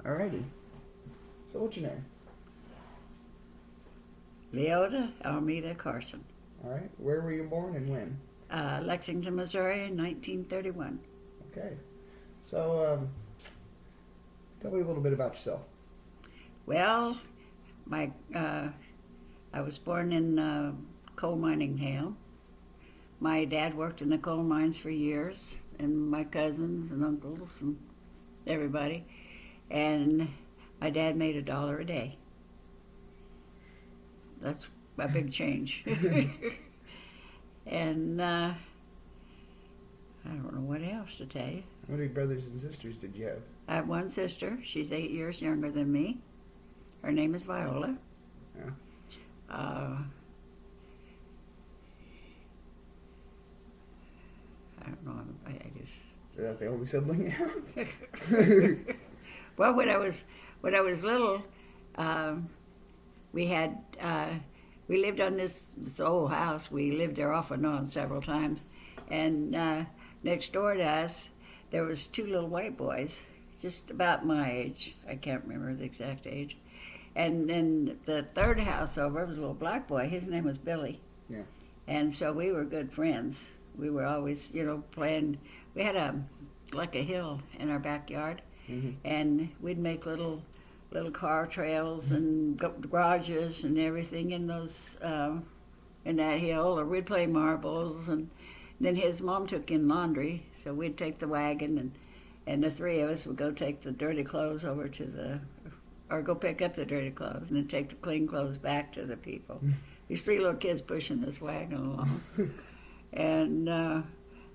Alrighty. So what's your name? Leota Almeida Carson. Alright. Where were you born and when? Lexington, Missouri in 1931. Okay. So, tell me a little bit about yourself. Well, I was born in coal mining town. My dad worked in the coal mines for years, and my cousins and uncles and everybody. And my dad made $1 a day. That's a big change. And I don't know what else to tell you. How many brothers and sisters did you have? I have one sister. She's 8 years younger than me. Her name is Viola. Yeah. I don't know. I just. Is that the only sibling you have? Well, when I was little, we lived on this old house. We lived there off and on several times, and next door to us, there was 2 little white boys, just about my age. I can't remember the exact age. And then the third house over was a little black boy. His name was Billy. Yeah. And so we were good friends. We were always, playing. We had a hill in our backyard, and we'd make little car trails and garages and everything in those in that hill, or we'd play marbles. And then his mom took in laundry, so we'd take the wagon, and the 3 of us would go take the dirty clothes over to or go pick up the dirty clothes and then take the clean clothes back to the people. These 3 little kids pushing this wagon along. And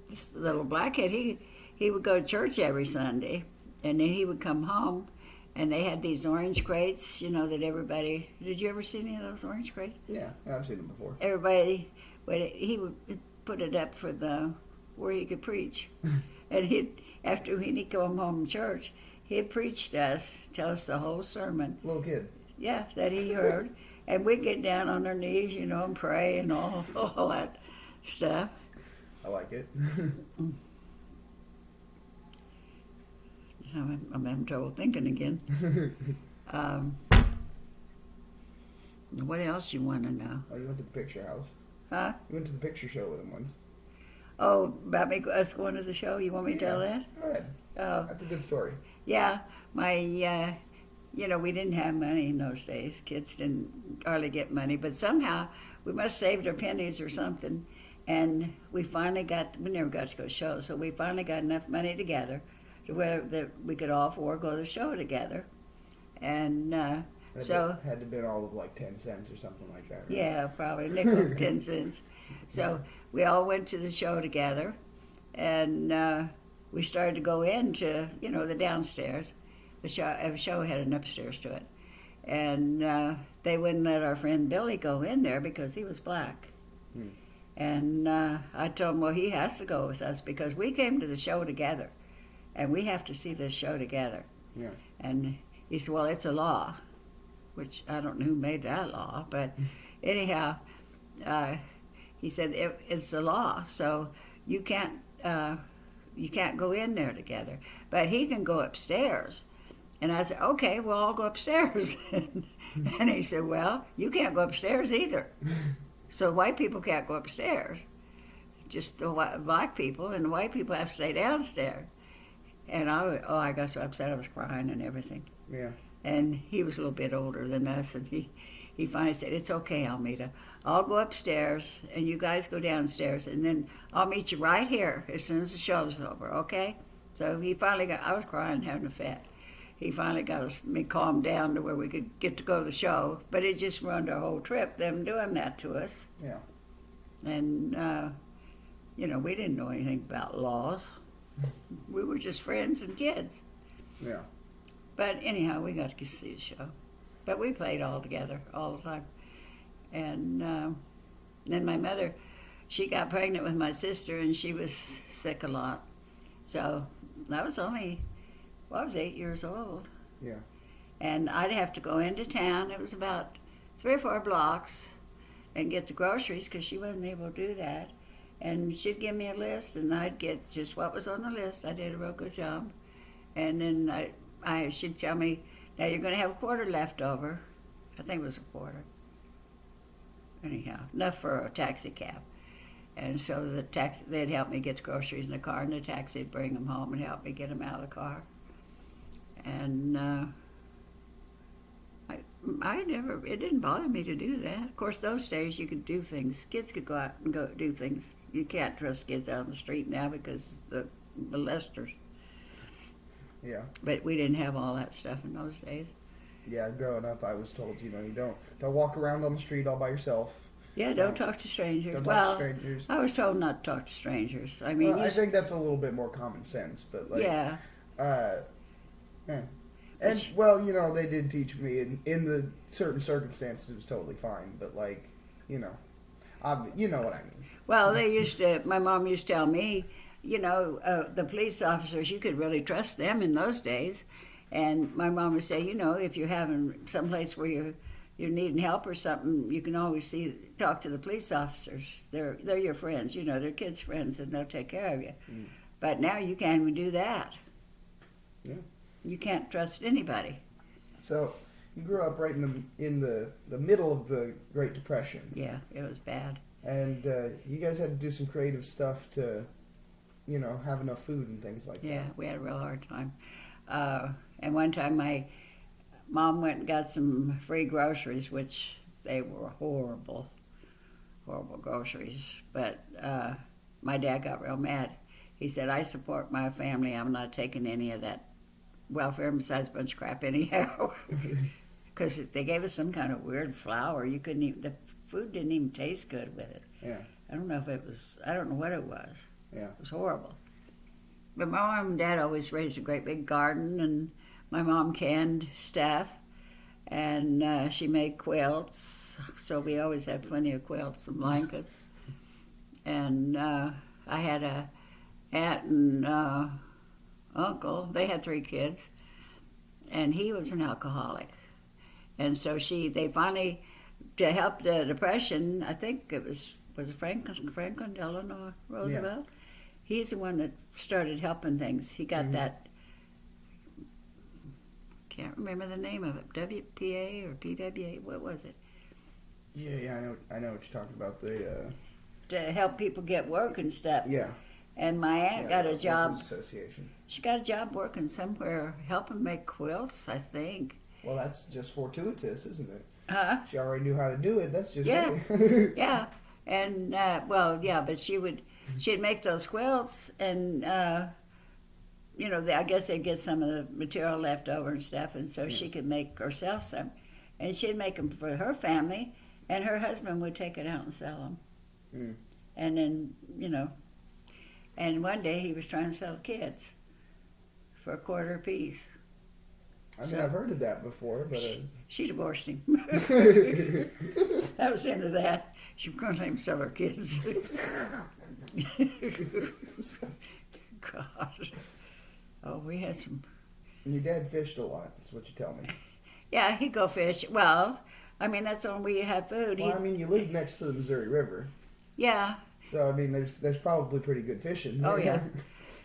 this little black kid, he would go to church every Sunday, and then he would come home, and they had these orange crates, that everybody. Did you ever see any of those orange crates? Yeah, I've seen them before. Everybody, he would put it up for where he could preach, and after he'd come home from church, he'd preach to us, tell us the whole sermon. Little kid. Yeah, that he heard, and we'd get down on our knees, and pray and all that stuff. I like it. I'm having trouble thinking again. What else you want to know? Oh, you went to the picture house. Huh? You went to the picture show with him once. Oh, about us going to the show? You want me to tell that? Go ahead. Oh, That's a good story. yeah. We didn't have money in those days. Kids didn't hardly get money, but somehow we must have saved our pennies or something. And we never got to go show, so we finally got enough money together to where that we could all 4 go to the show together. And Had to have been all of like 10 cents or something like that, right? yeah, probably a nickel, 10 cents. So we all went to the show together, and we started to go into, the downstairs. The show had an upstairs to it. And they wouldn't let our friend Billy go in there because he was black. And I told him, well, he has to go with us because we came to the show together, and we have to see this show together. Yeah. And he said, well, it's a law, which I don't know who made that law, but anyhow, he said it's the law, so you can't go in there together, but he can go upstairs. And I said, okay, well, I'll go upstairs. And he said, well, you can't go upstairs either. So white people can't go upstairs, just the black people, and the white people have to stay downstairs. And I got so upset I was crying and everything. Yeah. And he was a little bit older than us, and he finally said, it's okay, Almeida. I'll go upstairs, and you guys go downstairs, and then I'll meet you right here as soon as the show's over, okay? So he finally I was crying and having a fit. He finally got me calmed down to where we could get to go to the show, but it just ruined our whole trip, them doing that to us. Yeah. And, we didn't know anything about laws. We were just friends and kids. Yeah. But anyhow, we got to see the show. But we played all together all the time. And then my mother, she got pregnant with my sister, and she was sick a lot. So I was 8 years old. Yeah. And I'd have to go into town. It was about 3 or 4 blocks and get the groceries because she wasn't able to do that. And she'd give me a list, and I'd get just what was on the list. I did a real good job. And then she'd tell me, now you're going to have a quarter left over. I think it was a quarter. Anyhow, enough for a taxi cab. And so they'd help me get the groceries in the car, and the taxi'd bring them home and help me get them out of the car. And it didn't bother me to do that. Of course, those days you could do things. Kids could go out and go do things. You can't trust kids out on the street now because the molesters. Yeah. But we didn't have all that stuff in those days. Yeah, growing up, I was told, you don't walk around on the street all by yourself. Yeah, don't talk to strangers. Don't well, talk to strangers. I was told not to talk to strangers. I mean, I think that's a little bit more common sense, but yeah. And well, they did teach me in the certain circumstances it was totally fine, but you know what I mean. Well, my mom used to tell me, the police officers, you could really trust them in those days. And my mom would say, if you're having someplace where you're needing help or something, you can always talk to the police officers. They're your friends, they're kids' friends, and they'll take care of you. Mm. But now you can't even do that. Yeah. You can't trust anybody. So you grew up right in the middle of the Great Depression. Yeah, it was bad. And you guys had to do some creative stuff to, have enough food and things like that. Yeah, we had a real hard time. And one time my mom went and got some free groceries, which they were horrible groceries. But my dad got real mad. He said, I support my family. I'm not taking any of that welfare besides a bunch of crap anyhow. Because they gave us some kind of weird flour. The food didn't even taste good with it. Yeah. I don't know what it was. Yeah. It was horrible. But my mom and dad always raised a great big garden, and my mom canned stuff, and she made quilts, so we always had plenty of quilts and blankets. And I had a aunt and uncle. They had 3 kids, and he was an alcoholic. And so they finally, to help the Depression, I think it was Franklin Delano Roosevelt? Yeah. He's the one that started helping things. He got that, can't remember the name of it, WPA or PWA, what was it? Yeah, I know what you're talking about. To help people get work and stuff. Yeah. And my aunt got a job. Association. She got a job working somewhere, helping make quilts, I think. Well, that's just fortuitous, isn't it? Huh? She already knew how to do it. That's just really. Yeah. And but she'd make those quilts, and I guess they'd get some of the material left over and stuff, and so she could make herself some, and she'd make them for her family, and her husband would take it out and sell them. Mm. And then and one day he was trying to sell kids for a quarter apiece. I mean, I've heard of that before, but she divorced him. That was the end of that. She couldn't let him sell her kids. God. Oh, we had some. And your dad fished a lot, is what you tell me. Yeah, he'd go fish. Well, I mean, that's when we had food. Well, you lived next to the Missouri River. Yeah. So, I mean, there's probably pretty good fishing. Oh, yeah.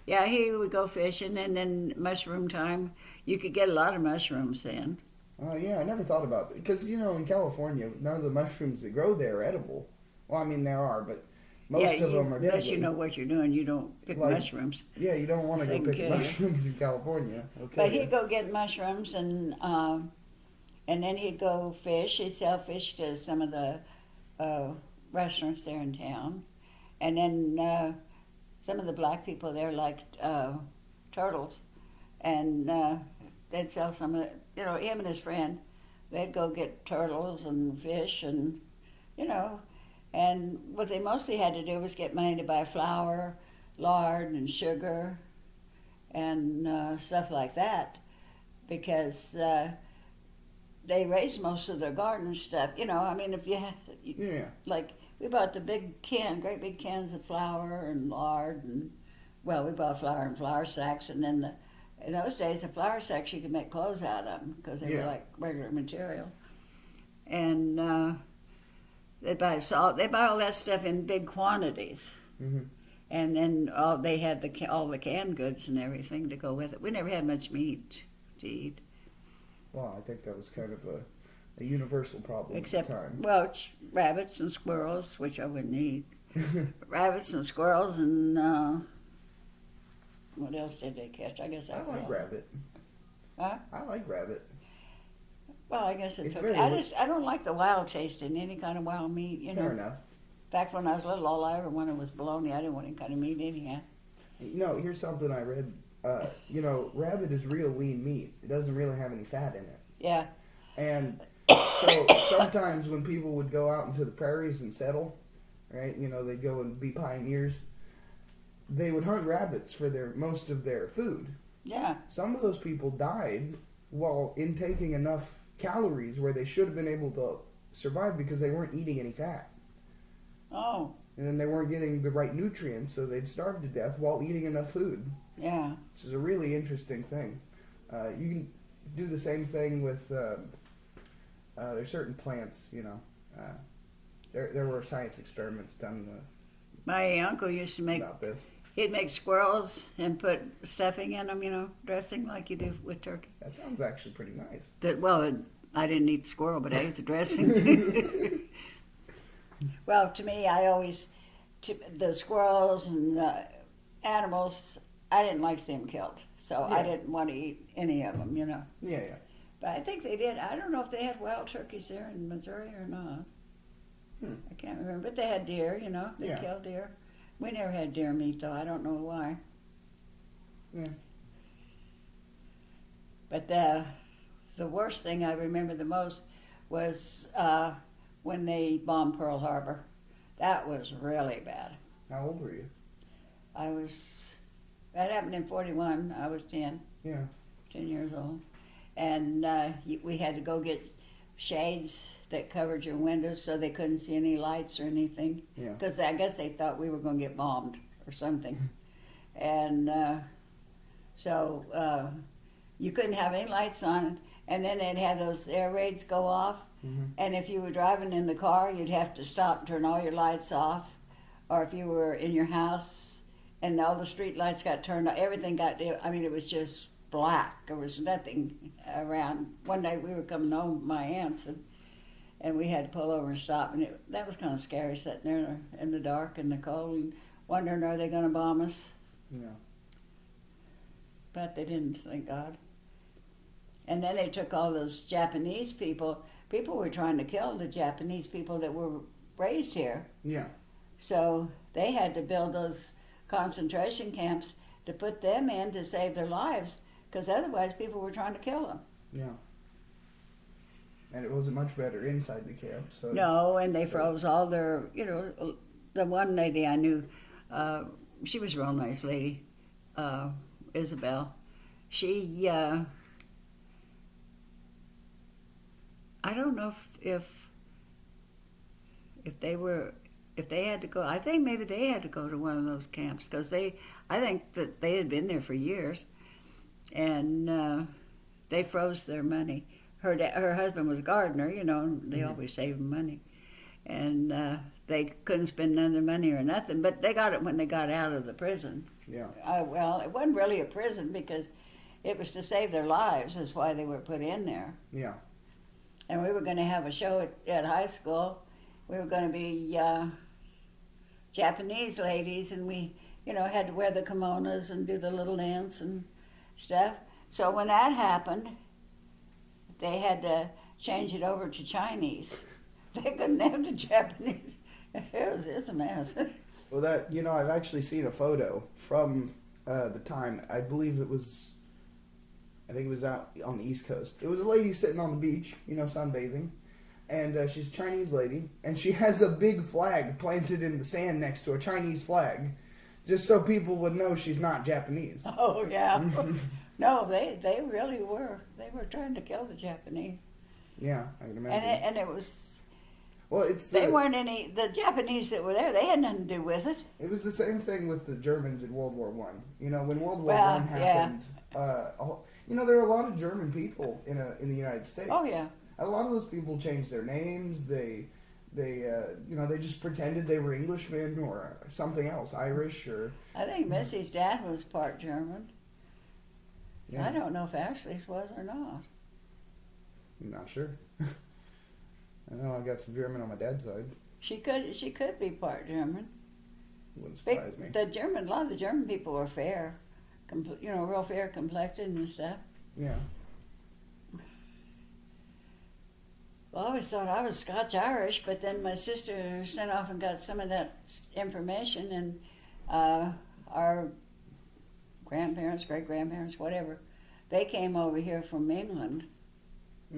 Yeah, he would go fishing, and then mushroom time, you could get a lot of mushrooms then. Oh, yeah, I never thought about that. Because, in California, none of the mushrooms that grow there are edible. Well, I mean, there are, but most of them are deadly. Unless you know what you're doing, you don't pick mushrooms. Yeah, you don't want to go pick mushrooms in California. Okay. But he'd go get mushrooms, and then he'd go fish. He'd sell fish to some of the restaurants there in town. And then some of the black people there liked turtles. And they'd sell some of it. Him and his friend, they'd go get turtles and fish and, and what they mostly had to do was get money to buy flour, lard, and sugar, and stuff like that, because they raised most of their garden stuff. If you had, like, we bought the great big cans of flour and lard, and, we bought flour in flour sacks, and then in those days, the flour sacks, you could make clothes out of them, because they were like regular material. And they buy salt. They buy all that stuff in big quantities. Mm-hmm. And then they had all the canned goods and everything to go with it. We never had much meat. to eat. Well, I think that was kind of a universal problem Except, at the time. well, rabbits and squirrels, which I wouldn't eat. Rabbits and squirrels and what else did they catch? I guess I like rabbit. Huh? I like rabbit. Well, I guess it's okay. very I don't like the wild taste in any kind of wild meat. You know. Fair enough. In fact, when I was little, all I ever wanted was bologna. I didn't want any kind of meat anyhow. You know, here's something I read. You know, rabbit is real lean meat. It doesn't really have any fat in it. Yeah. And so sometimes when people would go out into the prairies and settle, right? You know, they'd go and be pioneers. They would hunt rabbits for most of their food. Yeah. Some of those people died while intaking enough calories where they should have been able to survive because they weren't eating any fat. Oh. And then they weren't getting the right nutrients, so they'd starve to death while eating enough food. Yeah. Which is a really interesting thing. You can do the same thing with there's certain plants, you know. There were science experiments done My uncle used to make. about this. He'd make squirrels and put stuffing in them, you know, dressing like you do with turkey. That sounds actually pretty nice. I didn't eat the squirrel, but I ate the dressing. Well, to me, the squirrels and the animals, I didn't like seeing them killed. So I didn't want to eat any of them, you know. Yeah, yeah. But I think they did. I don't know if they had wild turkeys there in Missouri or not. I can't remember. But they had deer, you know. They killed deer. We never had deer meat, though. I don't know why. Yeah. But the worst thing I remember the most was when they bombed Pearl Harbor. That was really bad. How old were you? That happened in 41. I was 10. Yeah. 10 years old. And we had to go get shades that covered your windows so they couldn't see any lights or anything. Yeah. Because I guess they thought we were going to get bombed or something. And so you couldn't have any lights on. And then they'd have those air raids go off. Mm-hmm. And if you were driving in the car, you'd have to stop and turn all your lights off. Or if you were in your house and all the street lights got turned off, everything got, I mean, it was just black. There was nothing around. One day we were coming home with my aunts, and we had to pull over and stop. And that was kind of scary, sitting there in the dark and the cold and wondering, are they going to bomb us? Yeah. But they didn't, thank God. And then they took all those Japanese people. People were trying to kill the Japanese people that were raised here. Yeah. So they had to build those concentration camps to put them in to save their lives, because otherwise people were trying to kill them. Yeah. And it wasn't much better inside the camp. So No, and they froze all their, you know, the one lady I knew, she was a real nice lady, Isabel. She, I don't know if they had to go. I think maybe they had to go to one of those camps because I think that they had been there for years, and they froze their money. Her husband was a gardener, you know, and they always save money, and they couldn't spend none of their money or nothing. But they got it when they got out of the prison. Yeah. Well, it wasn't really a prison because it was to save their lives. That's why they were put in there. Yeah. And we were going to have a show at high school. We were going to be Japanese ladies, and we, you know, had to wear the kimonos and do the little dance and stuff. So when that happened, they had to change it over to Chinese. They couldn't have the Japanese. It's a mess. Well, that, you know, I've actually seen a photo from the time. I believe it was out on the East Coast. It was a lady sitting on the beach, you know, sunbathing. And she's a Chinese lady. And she has a big flag planted in the sand next to a Chinese flag. Just so people would know she's not Japanese. Oh, yeah. No, they really were. They were trying to kill the Japanese. Yeah, I can imagine. And it was... Well, They weren't any... The Japanese that were there, they had nothing to do with it. It was the same thing with the Germans in World War One. You know, when World War Well, One happened, you know, there were a lot of German people in the United States. Oh, yeah. A lot of those people changed their names. They you know, they just pretended they were Englishmen or something else, Irish or... I think Missy's dad was part German. Yeah. I don't know if Ashley's was or not. I'm not sure. I know I got some German on my dad's side. She could be part German. Wouldn't surprise me. A lot of the German people were fair, real fair complected and stuff. Yeah. Well, I always thought I was Scotch-Irish, but then my sister sent off and got some of that information, and our grandparents, great-grandparents, whatever, they came over here from England,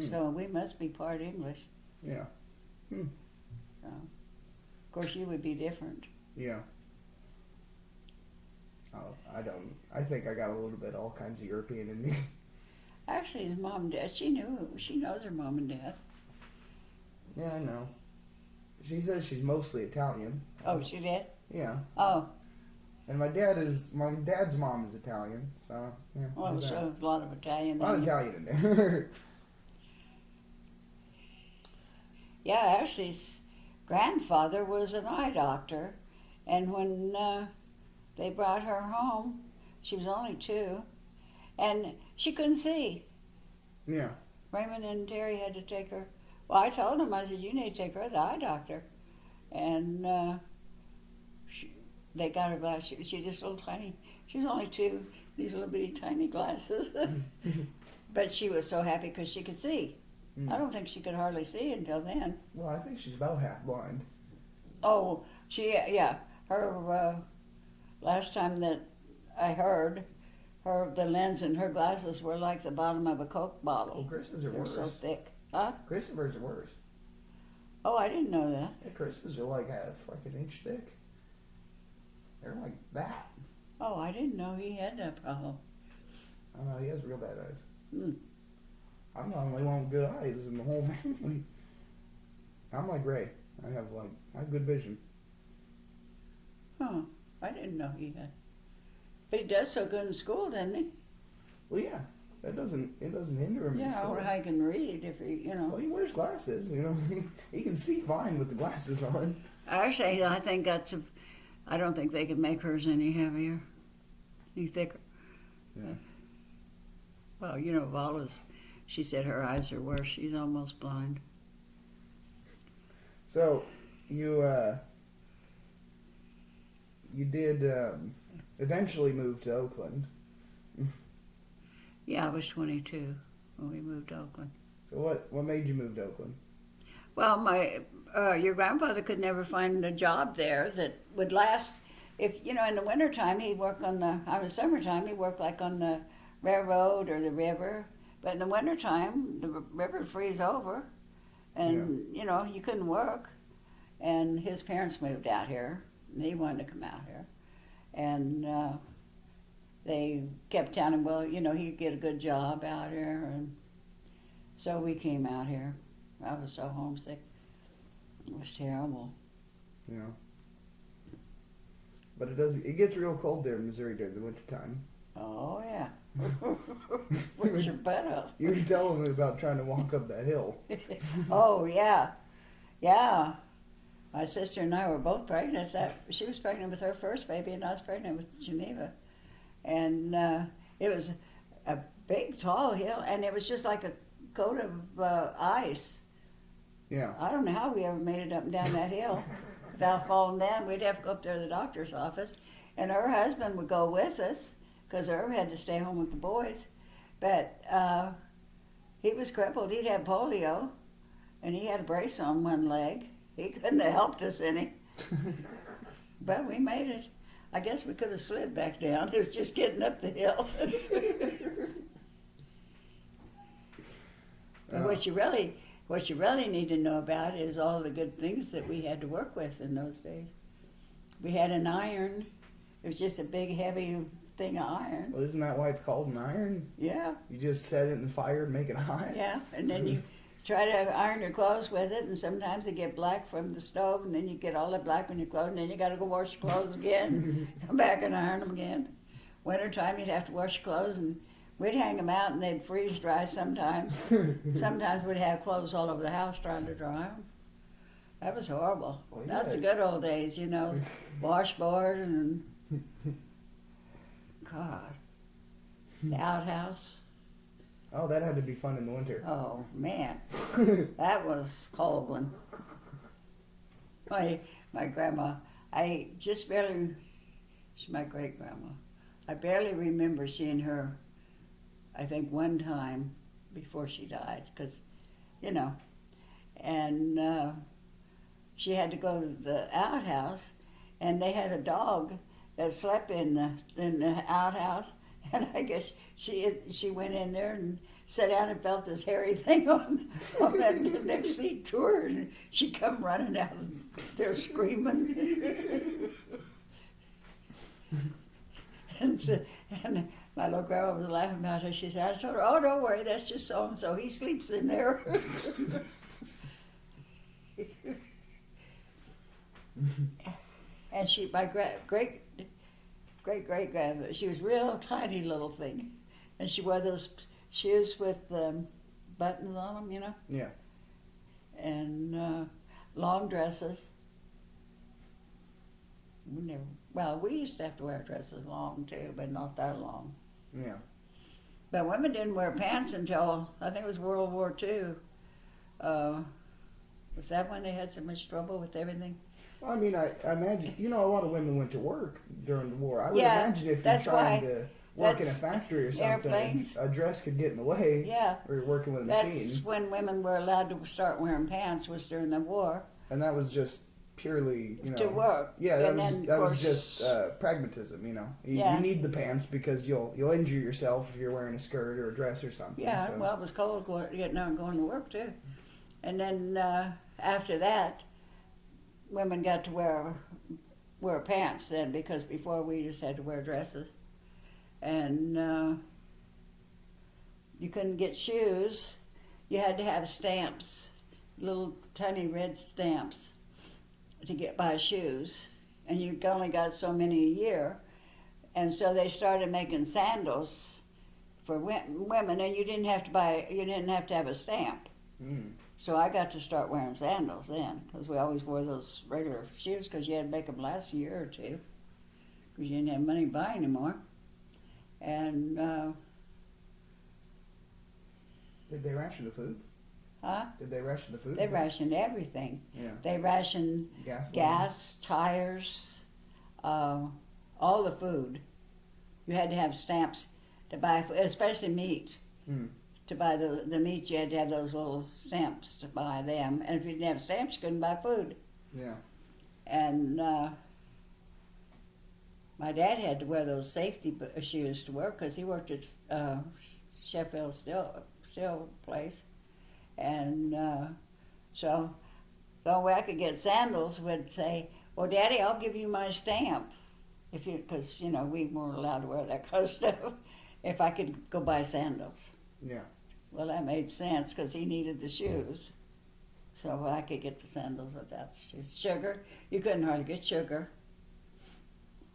so we must be part English. Yeah. So, of course, you would be different. Yeah. Oh, I don't. I think I got a little bit all kinds of European in me. Actually, his mom and dad, she knows her mom and dad. Yeah, I know. She says she's mostly Italian. Oh, she did? Yeah. Oh, And my dad's mom is Italian, so yeah. well, there's that. so a lot of Italian. A lot of in you. Italian in there. Yeah, Ashley's grandfather was an eye doctor, and when they brought her home, she was only 2, and she couldn't see. Yeah. Raymond and Terry had to take her. Well, I told them, I said, you need to take her to the eye doctor. And they got her glasses. She's just a little tiny. She's only 2, these little bitty tiny glasses. But she was so happy because she could see. I don't think she could hardly see until then. Well, I think she's about half blind. Oh, her last time that I heard, the lens in her glasses were like the bottom of a Coke bottle. Well, Chris's are They're worse. so thick. Huh? Christopher's are worse. Oh, I didn't know that. Yeah, Chris's are like an inch thick. They're like that. Oh, I didn't know he had that problem. I know, he has real bad eyes. Hmm. I'm the only one with good eyes in the whole family. I'm like Ray. I have good vision. Huh. I didn't know he had. But he does so good in school, doesn't he? Well, yeah. It doesn't hinder him in Yeah, school. or I can read if he. Well, he wears glasses, he can see fine with the glasses on. Actually, I think I don't think they can make hers any heavier, any thicker. Yeah. Well, Vala's, she said her eyes are worse. She's almost blind. So, you did eventually move to Oakland. Yeah, I was 22 when we moved to Oakland. So what made you move to Oakland? Well, your grandfather could never find a job there that would last. If in the wintertime he'd work on the summertime he'd work like on the railroad or the river, but in the wintertime the river would freeze over, and you couldn't work. And his parents moved out here, and he wanted to come out here, and they kept telling him, well, he'd get a good job out here, and so we came out here. I was so homesick. It was terrible. Yeah. But it gets real cold there in Missouri during the wintertime. Oh, yeah. Where's your butt up? You were telling me about trying to walk up that hill. Oh, yeah. Yeah. My sister and I were both pregnant. She was pregnant with her first baby, and I was pregnant with Geneva. And it was a big, tall hill, and it was just like a coat of ice. Yeah. I don't know how we ever made it up and down that hill without falling down. We'd have to go up there to the doctor's office, and her husband would go with us because Herb had to stay home with the boys. But he was crippled. He'd had polio, and he had a brace on one leg. He couldn't have helped us any. But we made it. I guess we could have slid back down. It was just getting up the hill. And what you really need to know about is all the good things that we had to work with in those days. We had an iron. It was just a big, heavy thing of iron. Well, isn't that why it's called an iron? Yeah. You just set it in the fire and make it hot? Yeah, and then you try to iron your clothes with it, and sometimes they get black from the stove, and then you get all that black on your clothes, and then you got to go wash your clothes again, come back and iron them again. Wintertime, you'd have to wash your clothes, and we'd hang them out, and they'd freeze dry sometimes. Sometimes we'd have clothes all over the house trying to dry them. That was horrible. Well, That's yeah. the good old days, washboard and God. The outhouse. Oh, that had to be fun in the winter. Oh man, that was cold one. My grandma, I just barely. She's my great grandma. I barely remember seeing her. I think one time before she died, because, you know, and she had to go to the outhouse, and they had a dog that slept in the outhouse, and I guess she went in there and sat down and felt this hairy thing on that next seat to her, and she come running out there screaming. And my little grandma was laughing about it. She said, I told her, oh, don't worry, that's just so-and-so. He sleeps in there. And my great-great-grandmother, she was a real tiny little thing. And she wore those shoes with buttons on them, you know? Yeah. And long dresses. We used to have to wear dresses long too, but not that long. Yeah. But women didn't wear pants until, I think it was World War II. Was that when they had so much trouble with everything? Well, I mean, I imagine, a lot of women went to work during the war. I would Yeah, imagine if you're that's trying why- to work in a factory or something, airplanes. a dress could get in the way. Yeah. Or you're working with a That's machine. when women were allowed to start wearing pants, was during the war, And that was just purely, to work. Yeah, that And was then, of that was course- just pragmatism. You Yeah. need the pants because you'll injure yourself if you're wearing a skirt or a dress or something. Yeah, so. well, it was cold getting out and going to work too. And then after that, women got to wear pants then, because before we just had to wear dresses. And you couldn't get shoes. You had to have stamps, little tiny red stamps, to buy shoes. And you only got so many a year. And so they started making sandals for women, and you didn't have to have a stamp. Mm. So I got to start wearing sandals then, because we always wore those regular shoes, because you had to make them last a year or two, because you didn't have money to buy anymore. And Did they ration the food? huh? Did they ration the food? They rationed everything. Yeah. They rationed Gasoline. gas, tires, all the food. You had to have stamps to buy, especially meat. Mm. To buy the meat, you had to have those little stamps to buy them. And if you didn't have stamps, you couldn't buy food. Yeah. And my dad had to wear those safety shoes to work, because he worked at Sheffield Steel place. And so the only way I could get sandals would say, well, Daddy, I'll give you my stamp. Because, we weren't allowed to wear that kind of stuff, if I could go buy sandals. Yeah. Well, that made sense, because he needed the shoes. So I could get the sandals without the shoes. Sugar, you couldn't hardly get sugar.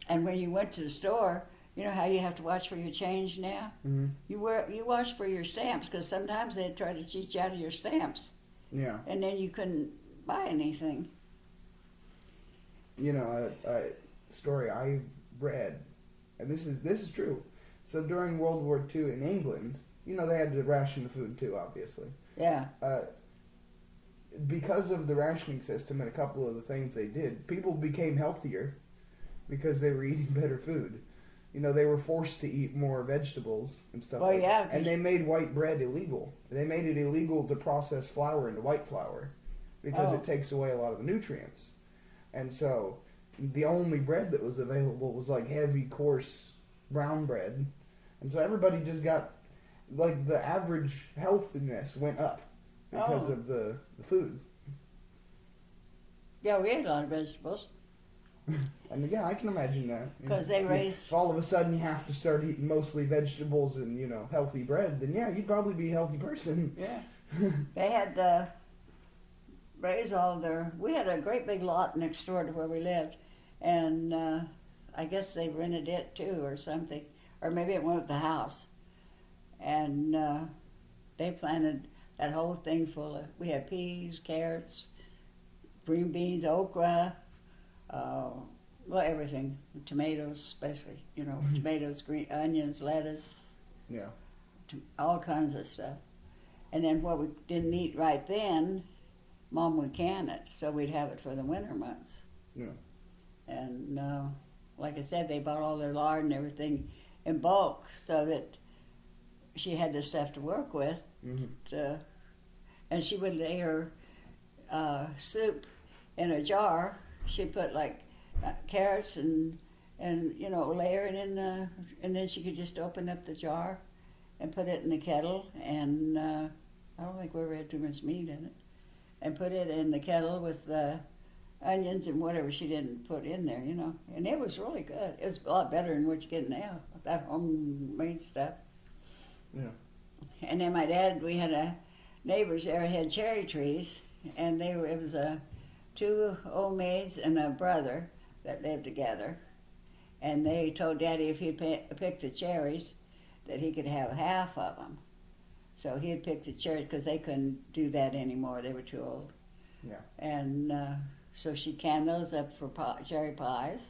And when you went to the store, you know how you have to watch for your change now? Mm-hmm. You watch for your stamps, because sometimes they'd try to cheat you out of your stamps. Yeah. And then you couldn't buy anything. A story I read, and this is true. So during World War II in England, they had to ration the food too, obviously. Yeah. Because of the rationing system and a couple of the things they did, people became healthier because they were eating better food. They were forced to eat more vegetables and stuff Well, like yeah, that. And they made white bread illegal. They made it illegal to process flour into white flour because Oh. it takes away a lot of the nutrients. And so the only bread that was available was like heavy, coarse brown bread. And so everybody just got, like, the average healthiness went up because Oh. of the food. Yeah, we ate a lot of vegetables. And yeah, I can imagine that. 'Cause they raised- If all of a sudden you have to start eating mostly vegetables and, healthy bread, then yeah, you'd probably be a healthy person. Yeah. They had raised we had a great big lot next door to where we lived. And I guess they rented it too or something. Or maybe it went with the house. And they planted that whole thing full of, we had peas, carrots, green beans, okra, everything. Tomatoes especially, tomatoes, green onions, lettuce. Yeah. all kinds of stuff. And then what we didn't eat right then, Mom would can it, so we'd have it for the winter months. Yeah. And like I said, they bought all their lard and everything in bulk, so that she had the stuff to work with. Mm-hmm. And she would lay her soup in a jar. She'd put like carrots and layer it in the, and then she could just open up the jar and put it in the kettle. And I don't think we ever had too much meat in it. And put it in the kettle with onions and whatever she didn't put in there, And it was really good. It was a lot better than what you get now, that homemade stuff. Yeah. And then my dad, we had a neighbors there had cherry trees, and it was two old maids and a brother that lived together. And they told Daddy if he'd pick the cherries, that he could have half of them. So he'd pick the cherries because they couldn't do that anymore. They were too old. Yeah. And so she canned those up for cherry pies.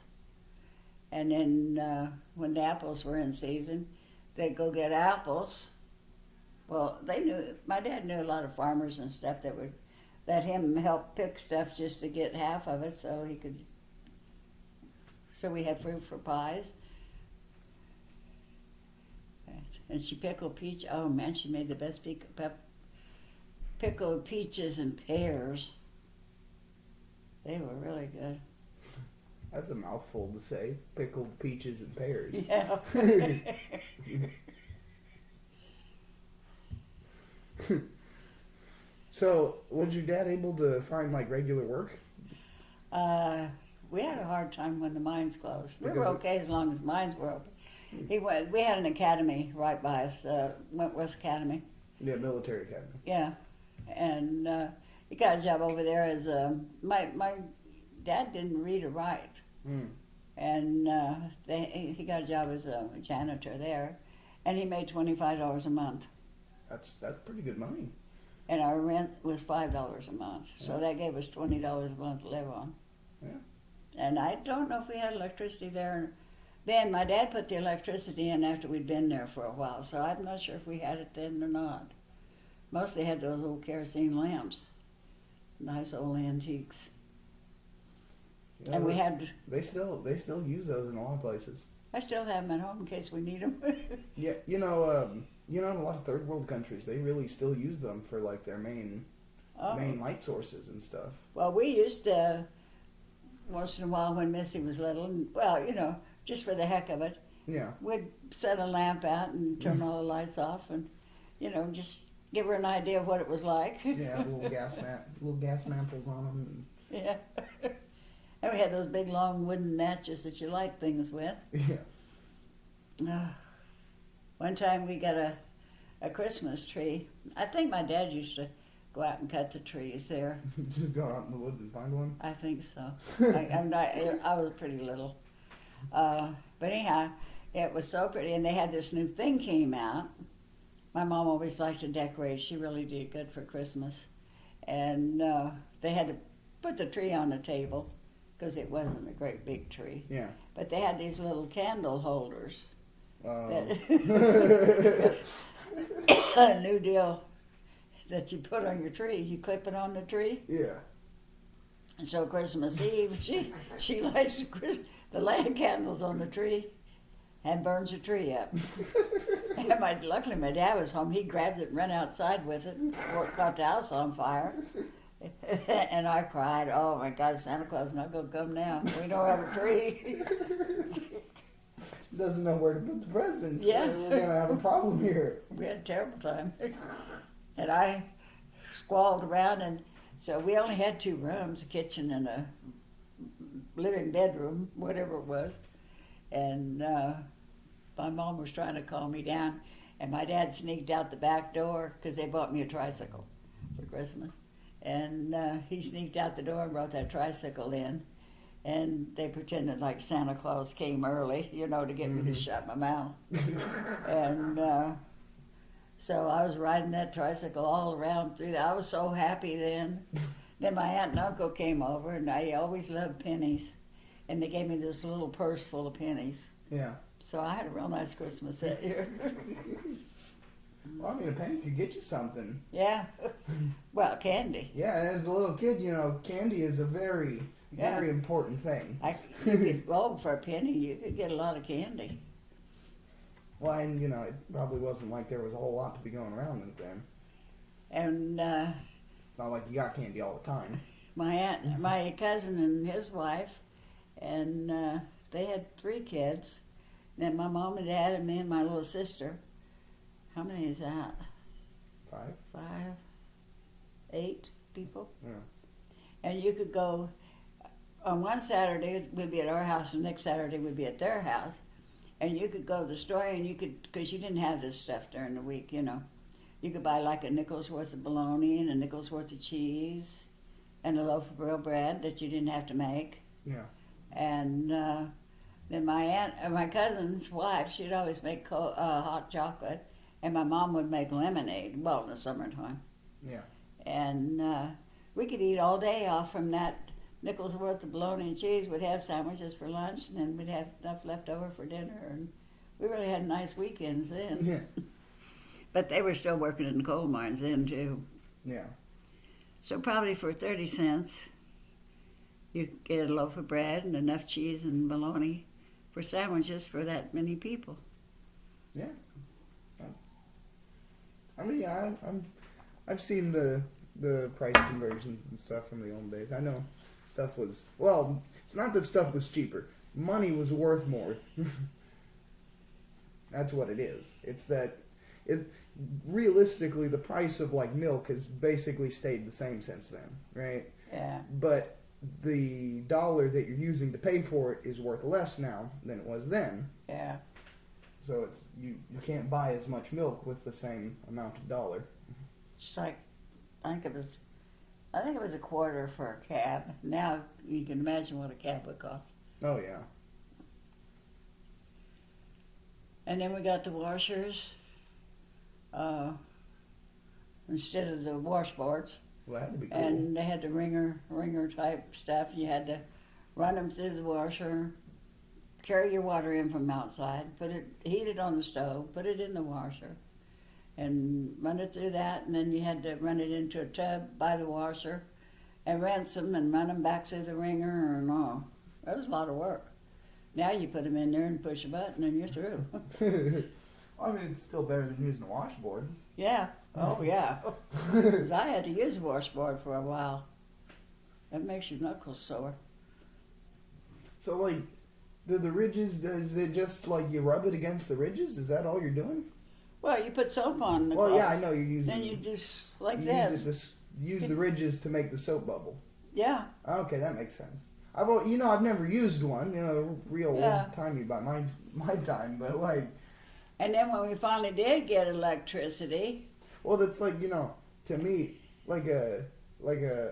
And then when the apples were in season, they'd go get apples. Well, my dad knew a lot of farmers and stuff that would let him help pick stuff just to get half of it so he could. So we had fruit for pies. And she pickled peach. Oh man, she made the best pickled peaches and pears. They were really good. That's a mouthful to say. Pickled peaches and pears. Yeah. So, was your dad able to find like regular work? We had a hard time when the mines closed. We Because were okay as long as mines were open. We had an academy right by us, Wentworth Academy. Yeah, military academy. Yeah, and he got a job over there as my dad didn't read or write, and he got a job as a janitor there, and he made $25 a month. That's pretty good money. And our rent was $5 a month, so that gave us $20 a month to live on. Yeah. And I don't know if we had electricity there. Then my dad put the electricity in after we'd been there for a while, so I'm not sure if we had it then or not. Mostly had those old kerosene lamps, nice old antiques. Yeah, And we had. They still use those in a lot of places. I still have them at home in case we need them. Yeah, in a lot of third world countries, they really still use them for like their main light sources and stuff. Well, we used to once in a while when Missy was little, and just for the heck of it, Yeah. we'd set a lamp out and turn all the lights off, and just give her an idea of what it was like. Yeah, little gas mantles on them. Yeah. And we had those big long wooden matches that you light things with. Yeah. One time we got a Christmas tree. I think my dad used to go out and cut the trees there. Just go out in the woods and find one. I think so. I was pretty little. But anyhow, it was so pretty. And they had this new thing came out. My mom always liked to decorate. She really did good for Christmas. And they had to put the tree on the table because it wasn't a great big tree. Yeah. But they had these little candle holders. A new deal that you put on your tree. You clip it on the tree. Yeah. And so Christmas Eve, she lights the land candles on the tree and burns the tree up. And luckily my dad was home. He grabbed it and ran outside with it before it caught the house on fire. And I cried, oh my God, Santa Claus is not going to come now. We don't have a tree. Doesn't know where to put the presents. Yeah. We're going to have a problem here. We had a terrible time. And I squalled around, and so we only had 2 rooms, a kitchen and a living bedroom, whatever it was. And my mom was trying to calm me down, and my dad sneaked out the back door because they bought me a tricycle for Christmas. And he sneaked out the door and brought that tricycle in. And they pretended like Santa Claus came early, to get me to shut my mouth. And so I was riding that tricycle all around through that. I was so happy then. Then my aunt and uncle came over, and I always loved pennies. And they gave me this little purse full of pennies. Yeah. So I had a real nice Christmas that year. Well, I mean, a penny could get you something. Yeah. Well, candy. Yeah, and as a little kid, you know, candy is a very, very important thing. For a penny, you could get a lot of candy. Well, and, you know, it probably wasn't like there was a whole lot to be going around then. And It's not like you got candy all the time. my cousin and his wife, and they had 3 kids. Then my mom and dad and me and my little sister. How many is that? 5? 5, 8 people. Yeah. And you could go on one Saturday we'd be at our house, and next Saturday we'd be at their house. And you could go to the store, and you could, because you didn't have this stuff during the week, you know. You could buy like a nickel's worth of bologna and a nickel's worth of cheese and a loaf of real bread that you didn't have to make. Yeah. And then my cousin's wife, she'd always make hot chocolate, and my mom would make lemonade, well, in the summertime. Yeah. And we could eat all day off from that nickel's worth of bologna and cheese. We'd have sandwiches for lunch, and then we'd have enough left over for dinner. And we really had nice weekends then. Yeah. But they were still working in the coal mines then, too. Yeah. So probably for 30 cents, you could get a loaf of bread and enough cheese and bologna for sandwiches for that many people. Yeah. I mean, yeah, I've seen the price conversions and stuff from the old days. I know stuff was, well, it's not that stuff was cheaper. Money was worth more. That's what it is. It's that realistically the price of like milk has basically stayed the same since then, right? Yeah. But the dollar that you're using to pay for it is worth less now than it was then. Yeah. So it's you can't buy as much milk with the same amount of dollar. Just like, I think it was a quarter for a cab. Now you can imagine what a cab would cost. Oh yeah. And then we got the washers. Instead of the washboards. Well, that would be cool. And they had the ringer type stuff. You had to run them through the washer, carry your water in from outside, heat it on the stove, put it in the washer, and run it through that. And then you had to run it into a tub by the washer, and rinse them and run them back through the ringer. And all. That was a lot of work. Now you put them in there and push a button, and you're through. I mean, it's still better than using a washboard. Yeah. Oh, yeah. Because I had to use a washboard for a while. That makes your knuckles sore. So, like, the ridges, is it just like you rub it against the ridges? Is that all you're doing? Well, you put soap on the Well, cloth. yeah, I know you're using. Then you just like you this. Use the ridges to make the soap bubble. Yeah. Okay, that makes sense. I've never used one. You know, real old timey by my time, but like. And then when we finally did get electricity. Well, that's like, you know, to me, like a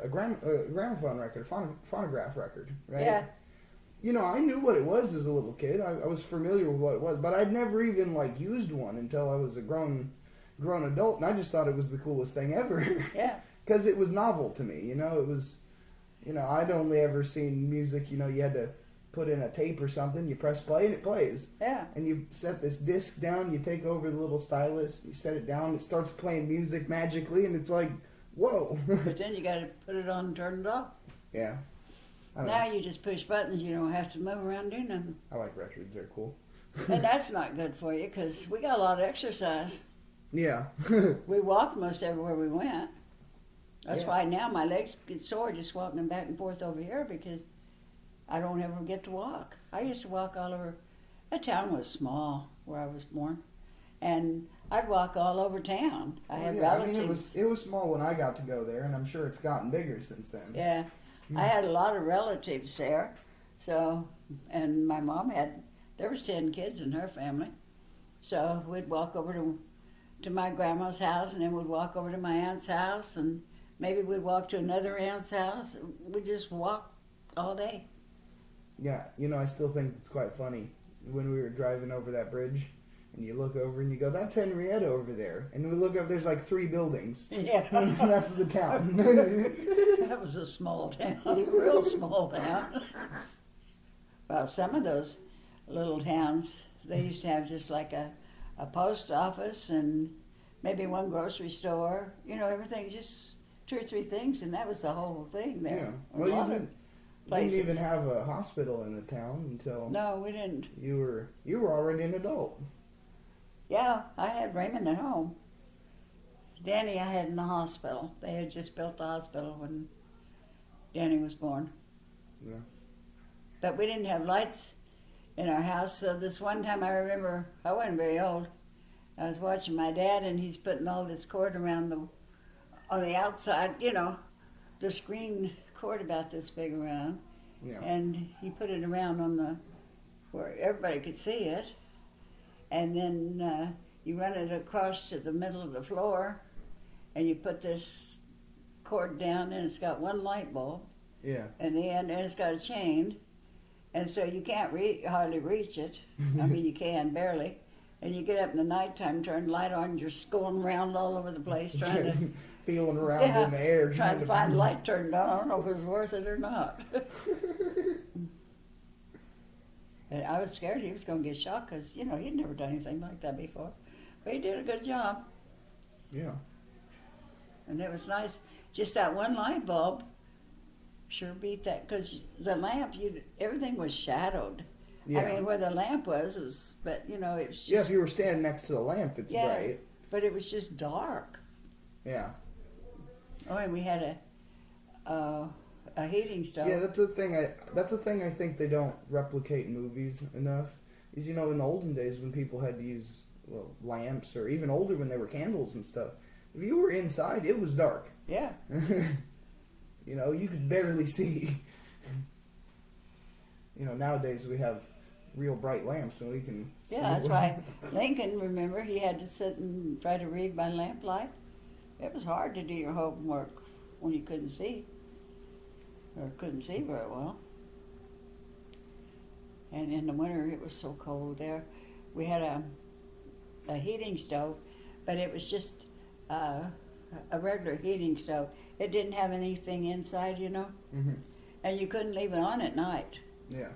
gramophone record, phonograph record, right? Yeah. You know, I knew what it was as a little kid. I was familiar with what it was, but I'd never even like used one until I was a grown adult, and I just thought it was the coolest thing ever. Yeah. Because it was novel to me. You know, it was, you know, I'd only ever seen music. You know, you had to put in a tape or something, you press play and it plays. Yeah. And you set this disc down, you take over the little stylus, you set it down, it starts playing music magically, and it's like, whoa. But then you got to put it on and turn it off. Yeah. Now you just push buttons, you don't have to move around doing nothing. I like records, they're cool. And that's not good for you because we got a lot of exercise. Yeah. We walked most everywhere we went. That's Yeah. why now my legs get sore just walking back and forth over here because I don't ever get to walk. I used to walk all over. That town was small where I was born, and I'd walk all over town. I had relatives. I mean, it was small when I got to go there, and I'm sure it's gotten bigger since then. Yeah, I had a lot of relatives there. So, and my mom there was 10 kids in her family. So we'd walk over to my grandma's house, and then we'd walk over to my aunt's house, and maybe we'd walk to another aunt's house. We'd just walk all day. Yeah, you know, I still think it's quite funny when we were driving over that bridge, and you look over and you go, that's Henrietta over there. And we look up, there's like 3 buildings. Yeah. That's the town. That was a small town, a real small town. Well, some of those little towns, They used to have just like a post office and maybe one grocery store. You know, everything, just 2 or 3 things, and that was the whole thing there. Yeah. A Well, lot you of didn't places. even have a hospital in the town until No, we didn't. you were already an adult. Yeah, I had Raymond at home. Danny I had in the hospital. They had just built the hospital when Danny was born. Yeah. But we didn't have lights in our house, so this one time I remember, I wasn't very old, I was watching my dad and he's putting all this cord around on the outside, you know, the screen cord about this big around. Yeah. And he put it around where everybody could see it. And then you run it across to the middle of the floor and you put this cord down and it's got one light bulb Yeah. in the end and it's got a chain. And so you can't hardly reach it. I mean, you can barely. And you get up in the nighttime, turn the light on, and you're going around all over the place trying to feeling around in the air, trying to find the light turned on. I don't know if it was worth it or not. And I was scared he was going to get shot because, you know, he'd never done anything like that before. But he did a good job. Yeah. And it was nice. Just that one light bulb sure beat that, because the lamp, everything was shadowed. Yeah. I mean, where the lamp was, but, you know, it was just... Yeah, if you were standing next to the lamp, it's bright. But it was just dark. Yeah. Oh, and we had a heating stove. Yeah, that's a thing. I think they don't replicate in movies enough. Is, you know, in the olden days when people had to use lamps, or even older when there were candles and stuff. If you were inside, it was dark. Yeah. You know, you could barely see. You know, nowadays we have real bright lamps, so we can see. Yeah, that's why Lincoln, remember, he had to sit and try to read by lamplight. It was hard to do your homework when you couldn't see, or couldn't see very well. And in the winter, it was so cold there. We had a heating stove, but it was just a regular heating stove. It didn't have anything inside, you know, Mm-hmm. and you couldn't leave it on at night. Yeah.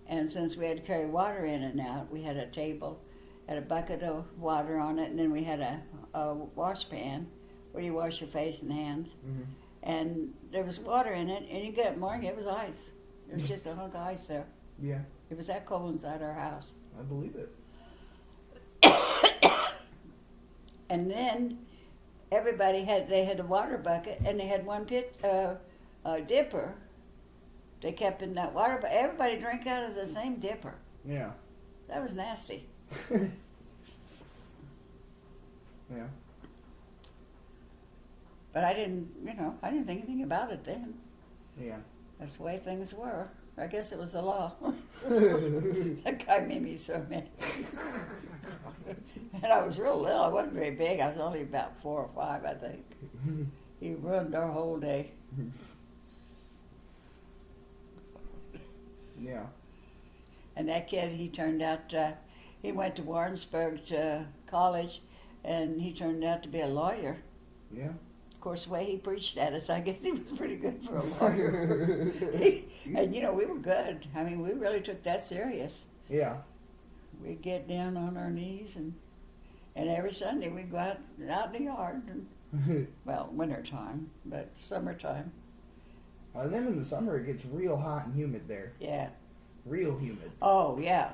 And since we had to carry water in and out, we had a table, had a bucket of water on it, and then we had a wash pan where you wash your face and hands. Mm-hmm. And there was water in it, and you get up in the morning, it was ice. It was just a hunk of ice there. Yeah, It was that cold inside our house. I believe it. And then everybody had a water bucket, and they had one dipper. They kept in that water, but everybody drank out of the same dipper. Yeah. That was nasty. Yeah. But I didn't think anything about it then. Yeah. That's the way things were. I guess it was the law. That guy made me so mad. And I was real little. I wasn't very big. I was only about 4 or 5, I think. He ruined our whole day. Yeah. And that kid, he turned out, he went to Warrensburg College, and he turned out to be a lawyer. Yeah. Of course, the way he preached at us, I guess he was pretty good for a lawyer. And, you know, we were good. I mean, we really took that serious. Yeah. We'd get down on our knees, and every Sunday we'd go out in the yard. And, well, wintertime, but summertime, Well, then in the summer it gets real hot and humid there. yeah. Real humid. Oh, yeah.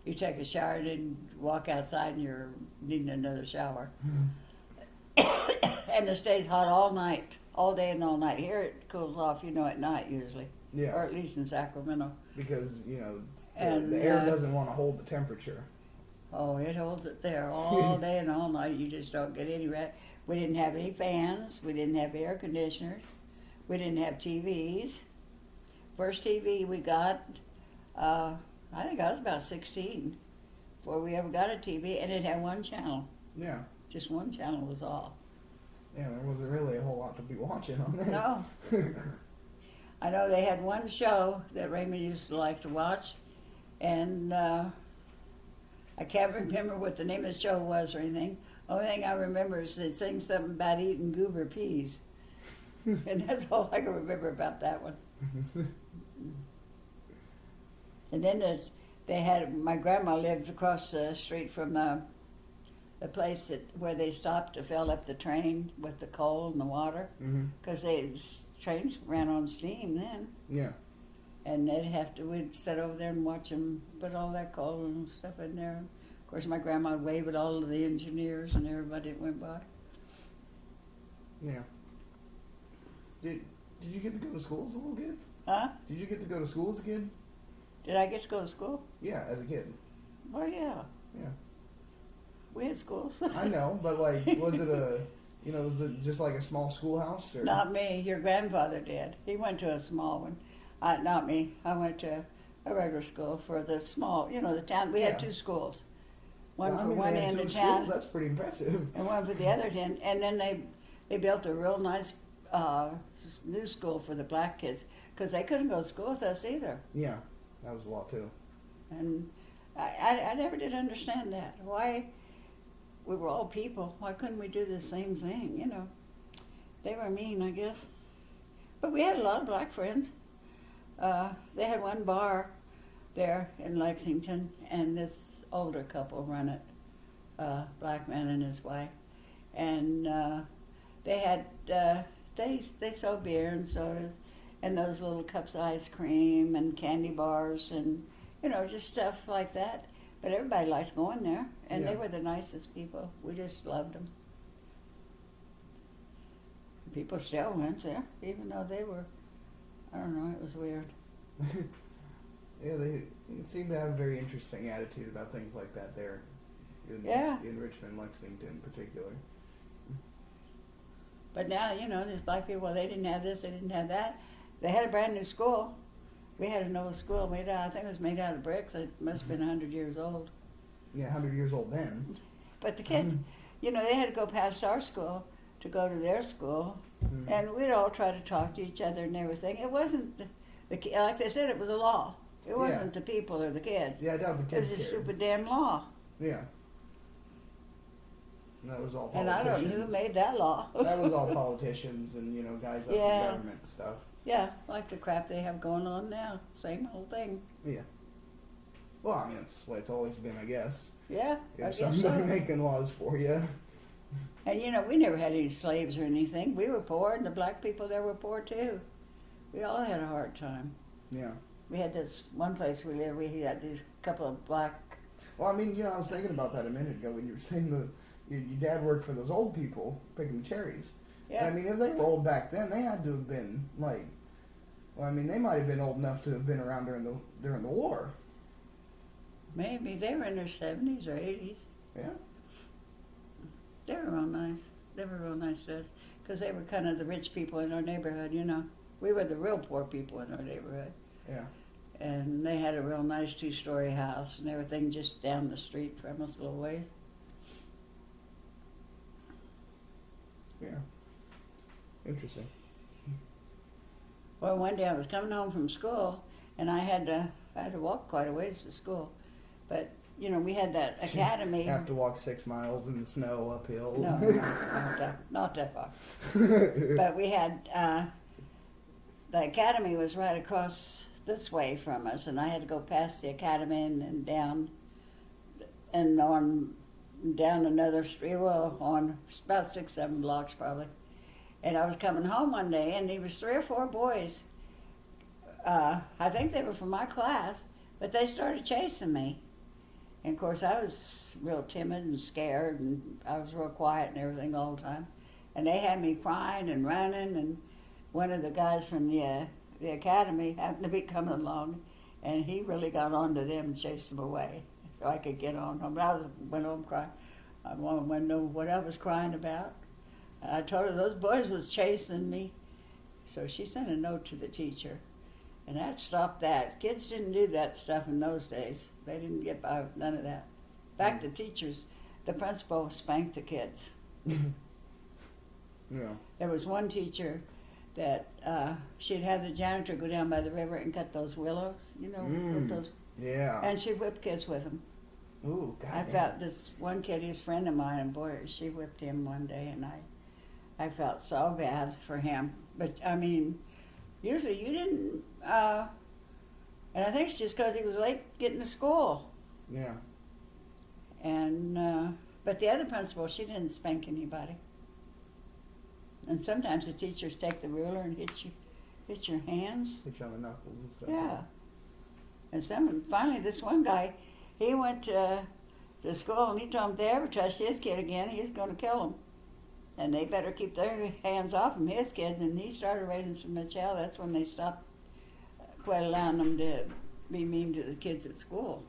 You take a shower and then walk outside and you're needing another shower. And it stays hot all night, all day and all night. Here it cools off, you know, at night usually, Yeah. or at least in Sacramento. Because, you know, And, the air doesn't want to hold the temperature. Oh, it holds it there all day and all night. You just don't get any rest. We didn't have any fans. We didn't have air conditioners. We didn't have TVs. First TV we got, I think I was about 16 before we ever got a TV, and it had one channel. Yeah. Just one channel was all. Yeah, there wasn't really a whole lot to be watching on it. No. I know they had one show that Raymond used to like to watch, and I can't remember what the name of the show was or anything. Only thing I remember is they sing something about eating goober peas. And that's all I can remember about that one. And then they had, my grandma lived across the street from the place where they stopped to fill up the train with the coal and the water, Mm-hmm. because trains ran on steam then. Yeah. And we'd sit over there and watch them put all that coal and stuff in there. Of course, my grandma would wave at all of the engineers and everybody that went by. Yeah. Did you get to go to school as a little kid? Huh? Did you get to go to school as a kid? Did I get to go to school? Yeah, as a kid. Oh, yeah. Yeah. We had schools. I know, but like, was it was it just like a small schoolhouse? Or? Not me. Your grandfather did. He went to a small one. Not me. I went to a regular school for the small, the town. We had Yeah. 2 schools. One Well, I for mean, one they had end 2 of schools. town, That's pretty impressive. and one for the other end. And then they built a real nice new school for the black kids, because they couldn't go to school with us either. Yeah, that was a lot too. And I never did understand that. Why, we were all people, why couldn't we do the same thing, They were mean, I guess. But we had a lot of black friends. They had one bar there in Lexington, and this older couple run it, black man and his wife. And they had, they sold beer and sodas, and those little cups of ice cream and candy bars and, just stuff like that. But everybody liked going there, and they Yeah. were the nicest people. We just loved them. People still went there, even though they were, I don't know, it was weird. Yeah, they seem to have a very interesting attitude about things like that there. Yeah. In Richmond, Lexington in particular. But now, these black people, they didn't have this, they didn't have that. They had a brand new school. We had an old school made out, I think it was made out of bricks. It must have been 100 years old. Yeah, 100 years old then. But the kids, they had to go past our school to go to their school. Mhm. And we'd all try to talk to each other and everything. It wasn't, like they said, it was a law. It wasn't the people or the kids. Yeah, I doubt the It kids was a cared. stupid damn law. Yeah. And that was all And I politicians. don't know who made that law. That was all politicians and, guys up Yeah. in government and stuff. Yeah, like the crap they have going on now. Same whole thing. Yeah. Well, I mean, it's the way it's always been, I guess. Yeah, I If guess somebody so. making laws for you. And we never had any slaves or anything. We were poor, and the black people there were poor too. We all had a hard time. Yeah. We had this one place we lived. We had these couple of black. Well, I mean, I was thinking about that a minute ago when you were saying your dad worked for those old people picking the cherries. Yeah, I mean, if they were old back then, they had to have been like, well, I mean, they might have been old enough to have been around during the war. maybe they were in their 70s or 80s. Yeah. They were real nice. They were real nice to us because they were kind of the rich people in our neighborhood. We were the real poor people in our neighborhood. Yeah. And they had a real nice 2-story house and everything just down the street from us a little ways. Yeah. Interesting. Well, one day I was coming home from school, and I had to walk quite a ways to school, but we had that academy. Have to walk 6 miles in the snow uphill. No, not that far. But we had the academy was right across this way from us, and I had to go past the academy and down and on down another street. Well, on about 6-7 blocks probably. And I was coming home one day, and there was 3 or 4 boys. I think they were from my class, but they started chasing me. And of course, I was real timid and scared, and I was real quiet and everything all the time. And they had me crying and running, and one of the guys from the academy happened to be coming along, and he really got onto them and chased them away, so I could get on home. But I went home crying. I wanted to know what I was crying about. I told her those boys was chasing me, so she sent a note to the teacher, and that stopped that. Kids didn't do that stuff in those days. They didn't get by with none of that. In fact, the principal spanked the kids. Yeah. There was one teacher that she'd have the janitor go down by the river and cut those willows, with those, Yeah. and she whipped kids with them. Ooh, God. I felt this one kid, he was a friend of mine, and boy, she whipped him one day, and I felt so bad for him. But I mean, usually you didn't And I think it's just because he was late getting to school. Yeah. And but the other principal, she didn't spank anybody. And sometimes the teachers take the ruler and hit your hands. Hit you on the knuckles and stuff. Yeah. And finally, this one guy, he went to school and he told them if they ever touched his kid again, he was going to kill them. And they better keep their hands off him, his kids. And he started raising so much hell. That's when they stopped quite allowing them to be mean to the kids at school.